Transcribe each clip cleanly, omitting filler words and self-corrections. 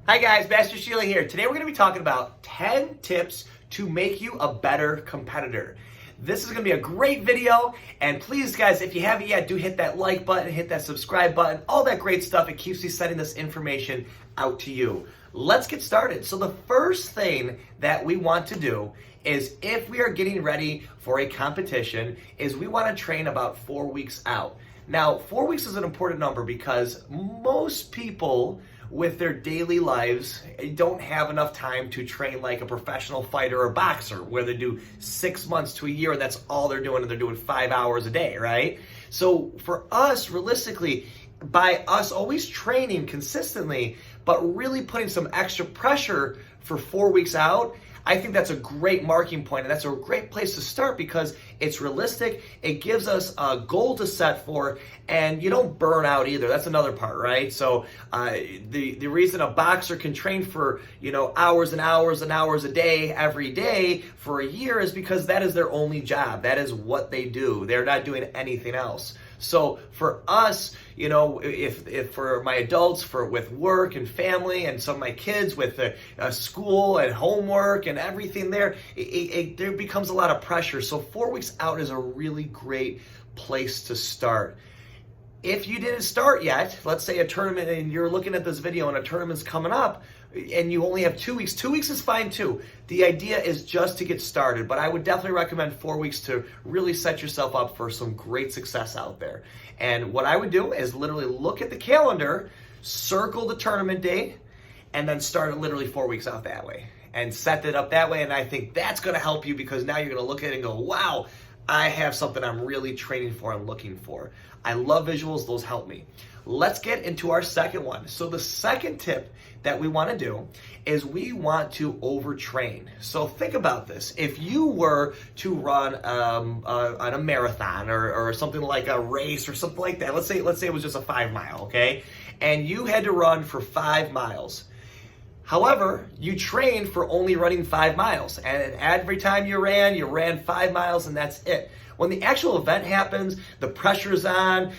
Hi guys, Master Schiele here. Today we're going to be talking about 10 tips to make you a better competitor. This is going to be a great video, and please guys, if you haven't yet, do hit that like button, hit that subscribe button, all that great stuff. It keeps me sending this information out to you. Let's get started. So the first thing that we want to do is, if we are getting ready for a competition, is we want to train about 4 weeks out. Now, 4 weeks is an important number because most people with their daily lives don't have enough time to train like a professional fighter or boxer, where they do 6 months to a year and that's all they're doing, and they're doing 5 hours a day, right? So for us, realistically, by us always training consistently, but really putting some extra pressure for 4 weeks out, I think that's a great marking point, and that's a great place to start because it's realistic. It gives us a goal to set for, and you don't burn out either. That's another part, right? So the reason a boxer can train for hours and hours and hours a day every day for a year is because that is their only job. That is what they do. They're not doing anything else. So for us, if for my adults, with work and family, and some of my kids with school and homework and everything there becomes a lot of pressure. So 4 weeks out is a really great place to start. If you didn't start yet, let's say a tournament, and you're looking at this video and a tournament's coming up, and you only have 2 weeks, 2 weeks is fine too. The idea is just to get started, but I would definitely recommend 4 weeks to really set yourself up for some great success out there. And what I would do is literally look at the calendar, circle the tournament date, and then start it literally 4 weeks out that way, and set it up that way. And I think that's going to help you, because now you're going to look at it and go, wow, I have something I'm really training for and looking for. I love visuals, those help me. Let's get into our second one. So the second tip that we want to do is we want to overtrain. So think about this. If you were to run on a marathon or something like a race or something like that, let's say it was just a 5 mile, okay? And you had to run for 5 miles. However, you trained for only running 5 miles, and every time you ran 5 miles, and that's it. When the actual event happens, the pressure's on,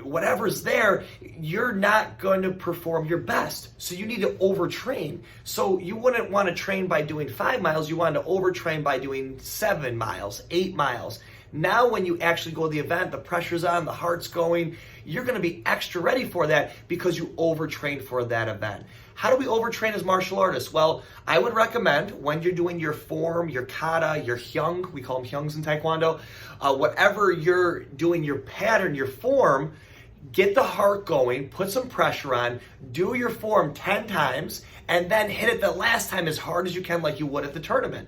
whatever's there, you're not going to perform your best. So you need to overtrain. So you wouldn't want to train by doing 5 miles, you want to overtrain by doing 7 miles, 8 miles. Now when you actually go to the event, the pressure's on, the heart's going, you're going to be extra ready for that because you overtrained for that event. How do we overtrain as martial artists? Well, I would recommend when you're doing your form, your kata, your hyung, we call them hyungs in Taekwondo, whatever you're doing, your pattern, your form, get the heart going, put some pressure on, do your form 10 times, and then hit it the last time as hard as you can, like you would at the tournament.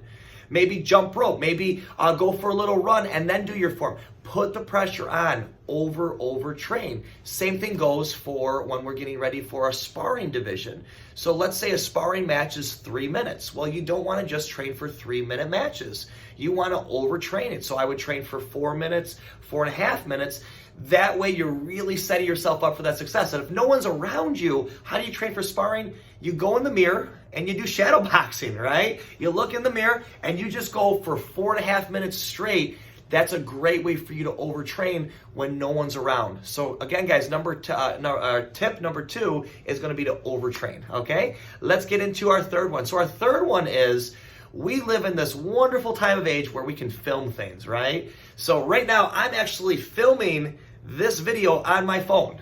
Maybe jump rope, maybe go for a little run and then do your form. Put the pressure on, overtrain. Same thing goes for when we're getting ready for a sparring division. So let's say a sparring match is 3 minutes. Well, you don't want to just train for 3-minute matches. You want to overtrain it. So I would train for 4 minutes, 4.5 minutes. That way you're really setting yourself up for that success. And if no one's around you, how do you train for sparring? You go in the mirror and you do shadow boxing, right? You look in the mirror and you just go for 4.5 minutes straight. That's a great way for you to overtrain when no one's around. So again, guys, tip number 2 is going to be to overtrain, okay? Let's get into our third one. So our third one is, we live in this wonderful time of age where we can film things, right? So right now, I'm actually filming this video on my phone.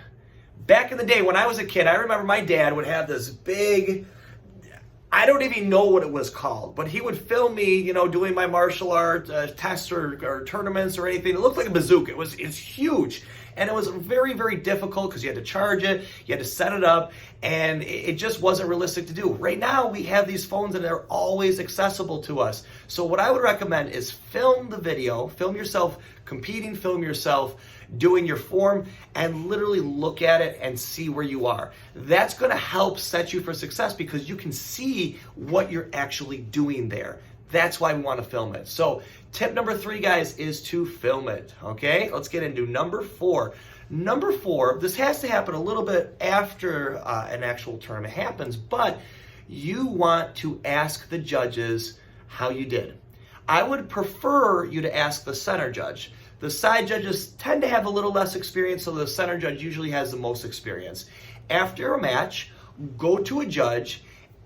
Back in the day when I was a kid, I remember my dad would have this big, I don't even know what it was called, but he would film me, doing my martial art tests or tournaments or anything. It looked like a bazooka. It's huge. And it was very, very difficult because you had to charge it, you had to set it up, and it just wasn't realistic to do. Right now, we have these phones and they're always accessible to us. So what I would recommend is film the video, film yourself competing, film yourself doing your form, and literally look at it and see where you are. That's going to help set you for success because you can see what you're actually doing there. That's why we want to film it. So tip number 3, guys, is to film it. Okay, let's get into number 4. Number 4, this has to happen a little bit after an actual tournament happens, but you want to ask the judges how you did. I would prefer you to ask the center judge. The side judges tend to have a little less experience, so the center judge usually has the most experience. After a match, go to a judge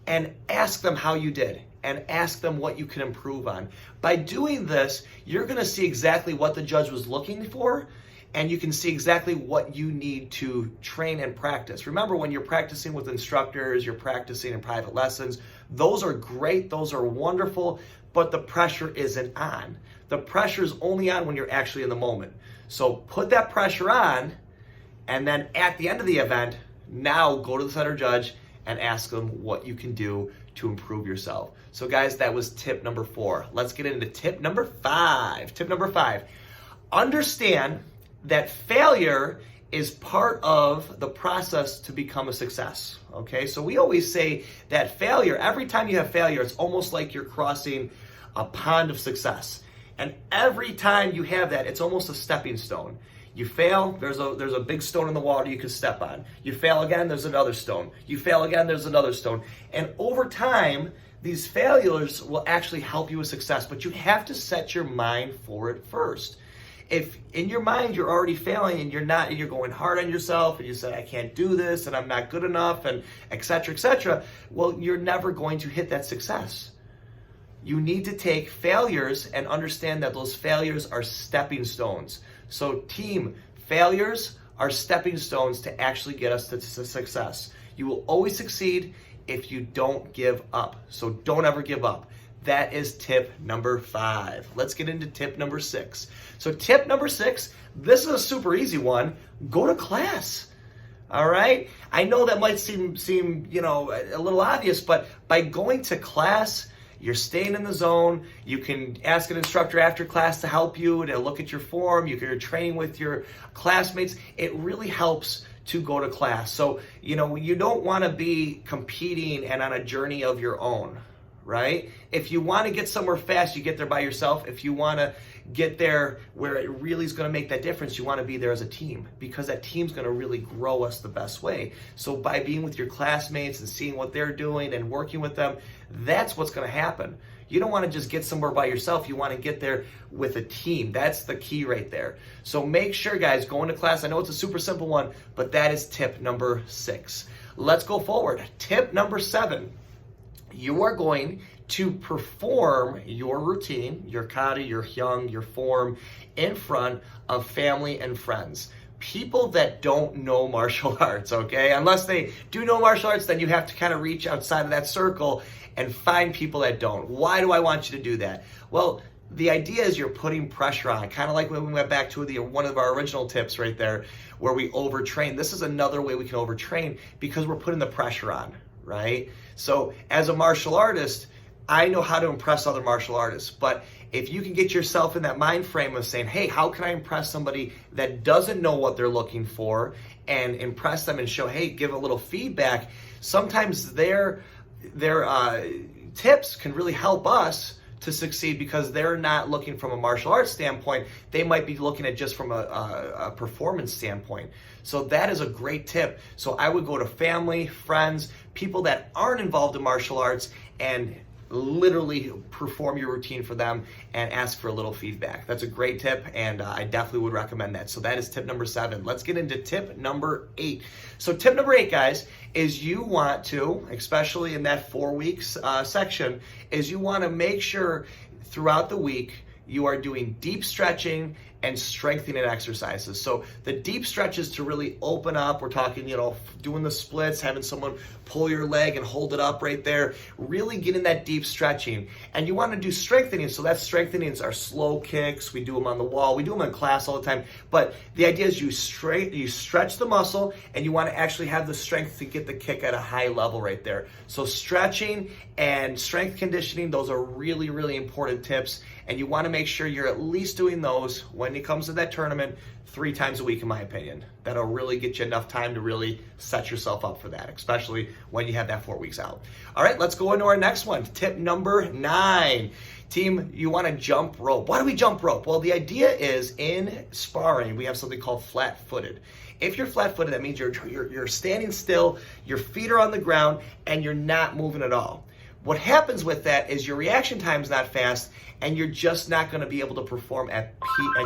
and ask them how you did and ask them what you can improve on. By doing this, you're going to see exactly what the judge was looking for, and you can see exactly what you need to train and practice. Remember, when you're practicing with instructors, you're practicing in private lessons, those are great, those are wonderful, but the pressure isn't on. The pressure is only on when you're actually in the moment. So put that pressure on, and then at the end of the event, now go to the center judge and ask them what you can do to improve yourself. So guys, that was tip number 4. Let's get into tip number 5. Tip number 5, understand that failure is part of the process to become a success, okay? So we always say that failure, every time you have failure, it's almost like you're crossing a pond of success. And every time you have that, it's almost a stepping stone. You fail, there's a big stone in the water you can step on. You fail again, there's another stone. You fail again, there's another stone. And over time, these failures will actually help you with success, but you have to set your mind for it first. If in your mind you're already failing and you're going hard on yourself and you say, I can't do this and I'm not good enough and et cetera, well, you're never going to hit that success. You need to take failures and understand that those failures are stepping stones. So team, failures are stepping stones to actually get us to success. You will always succeed if you don't give up. So don't ever give up. That is tip number 5. Let's get into tip number 6. So tip number 6, this is a super easy one. Go to class. All right? I know that might seem a little obvious, but by going to class, you're staying in the zone. You can ask an instructor after class to help you, to look at your form. You're training with your classmates. It really helps to go to class. So, you don't want to be competing and on a journey of your own, right? If you want to get somewhere fast, you get there by yourself. If you want to get there where it really is going to make that difference, you want to be there as a team, because that team's going to really grow us the best way. So by being with your classmates and seeing what they're doing and working with them, that's what's going to happen. You don't want to just get somewhere by yourself. You want to get there with a team. That's the key right there. So make sure, guys, going to class, I know it's a super simple one, but that is tip number 6. Let's go forward. Tip number 7. You are going to perform your routine, your kata, your hyung, your form in front of family and friends. People that don't know martial arts, okay? Unless they do know martial arts, then you have to kind of reach outside of that circle and find people that don't. Why do I want you to do that? Well, the idea is you're putting pressure on, kind of like when we went back to one of our original tips right there, where we overtrain. This is another way we can overtrain, because we're putting the pressure on, right? So as a martial artist, I know how to impress other martial artists, but if you can get yourself in that mind frame of saying, hey, how can I impress somebody that doesn't know what they're looking for, and impress them and show, hey, give a little feedback, sometimes their tips can really help us to succeed, because they're not looking from a martial arts standpoint. They might be looking at just from a performance standpoint. So that is a great tip. So I would go to family, friends, people that aren't involved in martial arts, and literally perform your routine for them and ask for a little feedback. That's a great tip, and I definitely would recommend that. So that is tip number 7. Let's get into tip number 8. So tip number 8, guys, is you want to, especially in that 4 weeks section, is you want to make sure throughout the week you are doing deep stretching and strengthening exercises. So the deep stretches to really open up. We're talking, doing the splits, having someone pull your leg and hold it up right there, really getting that deep stretching. And you want to do strengthening. So that strengthening is our slow kicks. We do them on the wall. We do them in class all the time. But the idea is you stretch the muscle, and you want to actually have the strength to get the kick at a high level right there. So stretching and strength conditioning, those are really, really important tips. And you want to make sure you're at least doing those when it comes to that tournament 3 times a week, in my opinion. That'll really get you enough time to really set yourself up for that, especially when you have that 4 weeks out. All right, let's go into our next one. Tip number 9. Team, you want to jump rope. Why do we jump rope? Well, the idea is in sparring, we have something called flat-footed. If you're flat-footed, that means you're standing still, your feet are on the ground, and you're not moving at all. What happens with that is your reaction time is not fast, and you're just not going to be able to perform at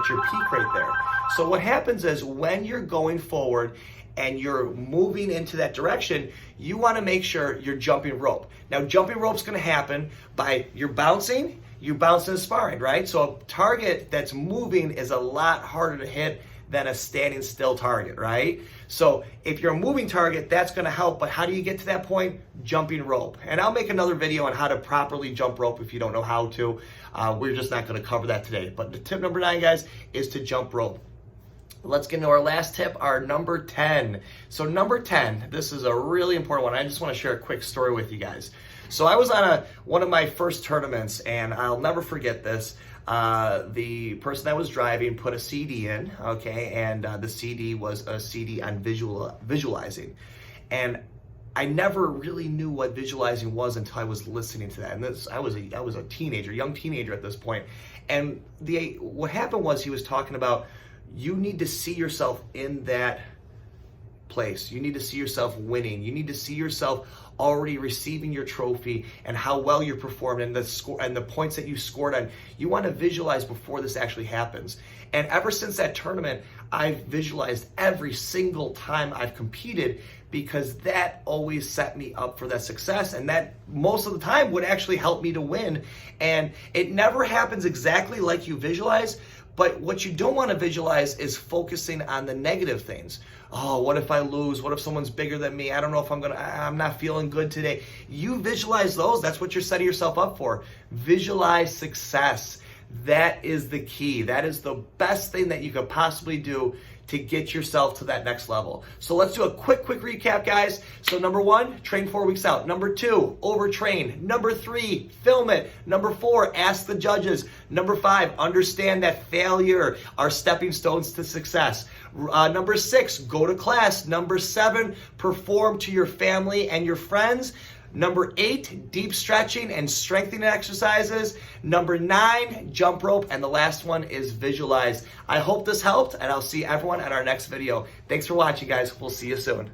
your peak right there. So what happens is when you're going forward and you're moving into that direction, you want to make sure you're jumping rope. Now, jumping rope's going to happen by you're bouncing and sparring, right? So a target that's moving is a lot harder to hit than a standing still target, right? So if you're a moving target, that's going to help. But how do you get to that point? Jumping rope. And I'll make another video on how to properly jump rope if you don't know how to. We're just not going to cover that today. But the tip number 9, guys, is to jump rope. Let's get into our last tip, our number 10. So number 10, this is a really important one. I just want to share a quick story with you guys. So I was on one of my first tournaments, and I'll never forget this. The person that was driving put a CD in, okay, and the CD was a CD on visualizing. And I never really knew what visualizing was until I was listening to that. And I was a teenager, young teenager at this point. And what happened was he was talking about you need to see yourself in that place. You need to see yourself winning. You need to see yourself already receiving your trophy and how well you performed and the score and the points that you scored on. You want to visualize before this actually happens. And ever since that tournament, I've visualized every single time I've competed, because that always set me up for that success, and that most of the time would actually help me to win. And it never happens exactly like you visualize, but what you don't want to visualize is focusing on the negative things. Oh, what if I lose? What if someone's bigger than me? I don't know if I'm not feeling good today. You visualize those. That's what you're setting yourself up for. Visualize success. That is the key. That is the best thing that you could possibly do to get yourself to that next level. So let's do a quick recap, guys. So number 1, train 4 weeks out. Number 2, overtrain. Number 3, film it. Number 4, ask the judges. Number 5, understand that failure are stepping stones to success. Number 6, go to class. Number 7, perform to your family and your friends. Number 8, deep stretching and strengthening exercises. Number 9, jump rope. And the last one is visualize. I hope this helped, and I'll see everyone at our next video. Thanks for watching, guys. We'll see you soon.